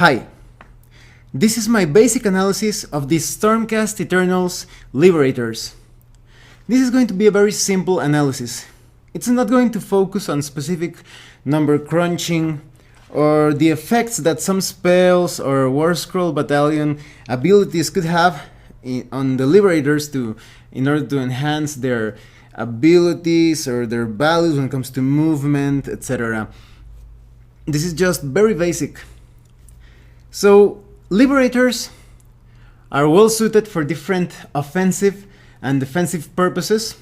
Hi, this is my basic analysis of the Stormcast Eternals Liberators. This is going to be a very simple analysis. It's not going to focus on specific number crunching or the effects that some spells or War Scroll Battalion abilities could have on the Liberators in order to enhance their abilities or their values when it comes to movement, etc. This is just very basic. So, Liberators are well suited for different offensive and defensive purposes,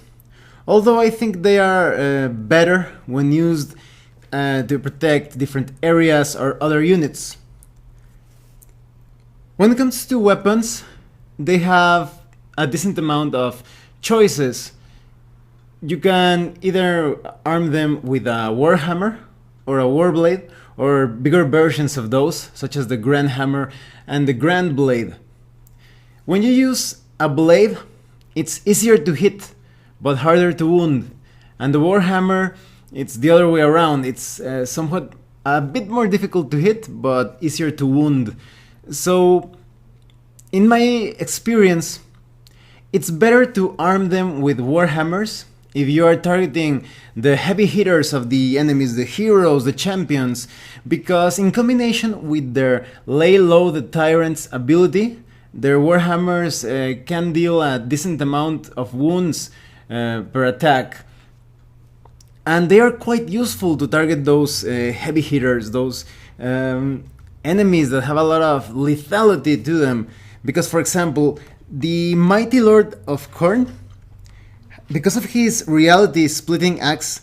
although I think they are better when used to protect different areas or other units. When it comes to weapons, they have a decent amount of choices. You can either arm them with a Warhammer or a Warblade, or bigger versions of those, such as the Grand Hammer and the Grand Blade. When you use a blade, it's easier to hit, but harder to wound. And the Warhammer, it's the other way around. It's somewhat a bit more difficult to hit, but easier to wound. So, in my experience, it's better to arm them with Warhammers if you are targeting the heavy hitters of the enemies, the heroes, the champions, because in combination with their lay low the tyrant's ability, their Warhammers can deal a decent amount of wounds per attack. And they are quite useful to target those heavy hitters, those enemies that have a lot of lethality to them. Because, for example, the Mighty Lord of Khorne, because of his reality splitting axe,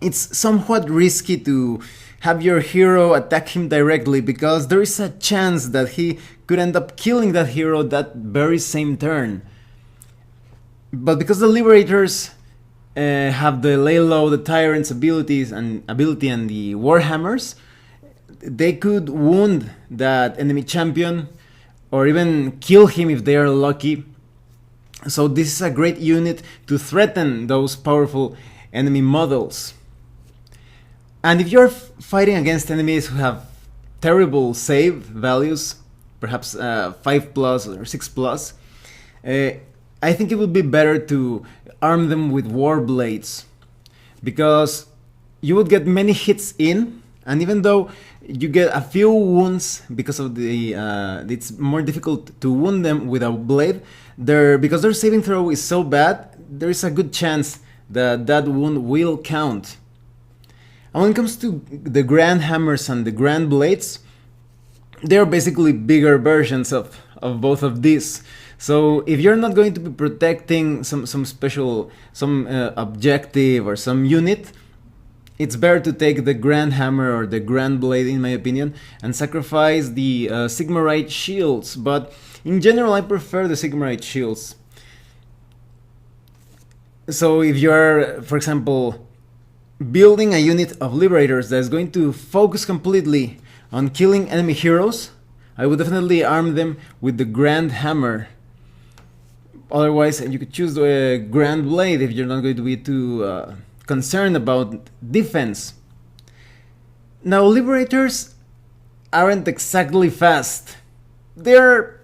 it's somewhat risky to have your hero attack him directly, because there is a chance that he could end up killing that hero that very same turn. But because the Liberators have the lay low, the tyrant's ability and the Warhammers, they could wound that enemy champion or even kill him if they are lucky. So this is a great unit to threaten those powerful enemy models. And if you're fighting against enemies who have terrible save values, perhaps 5+ or 6+, I think it would be better to arm them with war blades, because you would get many hits in, and even though you get a few wounds because of it's more difficult to wound them with a blade, because their saving throw is so bad, there is a good chance that that wound will count. And when it comes to the Grand Hammers and the Grand Blades, they are basically bigger versions of both of these. So if you're not going to be protecting some objective or some unit, it's better to take the Grand Hammer or the Grand Blade, in my opinion, and sacrifice the Sigmarite shields. But in general, I prefer the Sigmarite shields. So if you're, for example, building a unit of Liberators that is going to focus completely on killing enemy heroes, I would definitely arm them with the Grand Hammer. Otherwise, you could choose the Grand Blade if you're not going to be too concerned about defense. Now, Liberators aren't exactly fast. They're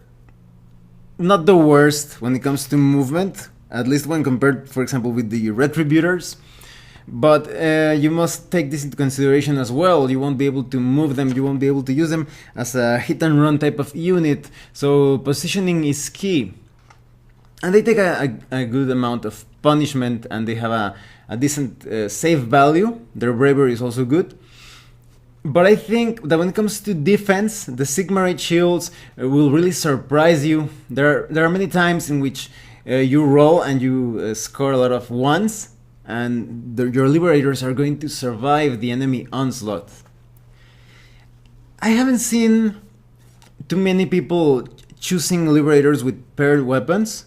not the worst when it comes to movement, at least when compared, for example, with the Retributors. But you must take this into consideration as well. You won't be able to move them, you won't be able to use them as a hit and run type of unit. So positioning is key. And they take a good amount of punishment, and they have a decent save value. Their bravery is also good. But I think that when it comes to defense, the Sigmarite shields will really surprise you. There are many times in which you roll and you score a lot of ones, and your Liberators are going to survive the enemy onslaught. I haven't seen too many people choosing Liberators with paired weapons.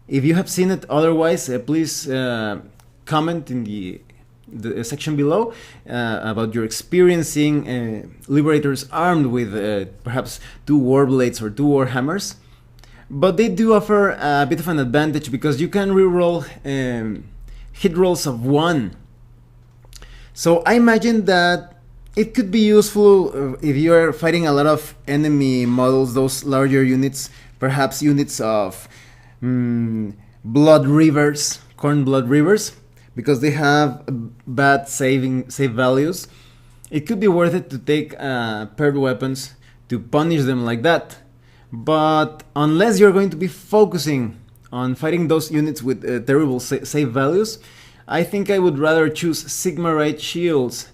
If you have seen it otherwise, please comment in the section below about your experiencing Liberators armed with perhaps 2 Warblades or 2 Warhammers. But they do offer a bit of an advantage, because you can reroll hit rolls of 1. So I imagine that It could be useful if you are fighting a lot of enemy models, those larger units, perhaps units of blood rivers, corn blood rivers, because they have bad save values. It could be worth it to take paired weapons to punish them like that. But unless you're going to be focusing on fighting those units with terrible save values, I think I would rather choose Sigmarite shields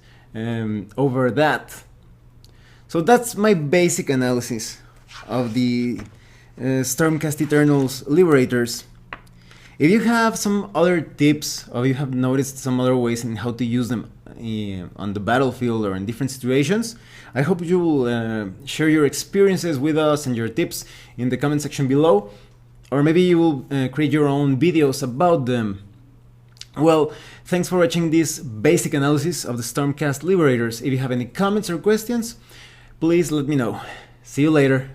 over that. So that's my basic analysis of the Stormcast Eternals Liberators. If you have some other tips, or you have noticed some other ways in how to use them on the battlefield or in different situations, I hope you will share your experiences with us and your tips in the comment section below, or maybe you will create your own videos about them. Well, thanks for watching this basic analysis of the Stormcast Liberators. If you have any comments or questions, please let me know. See you later.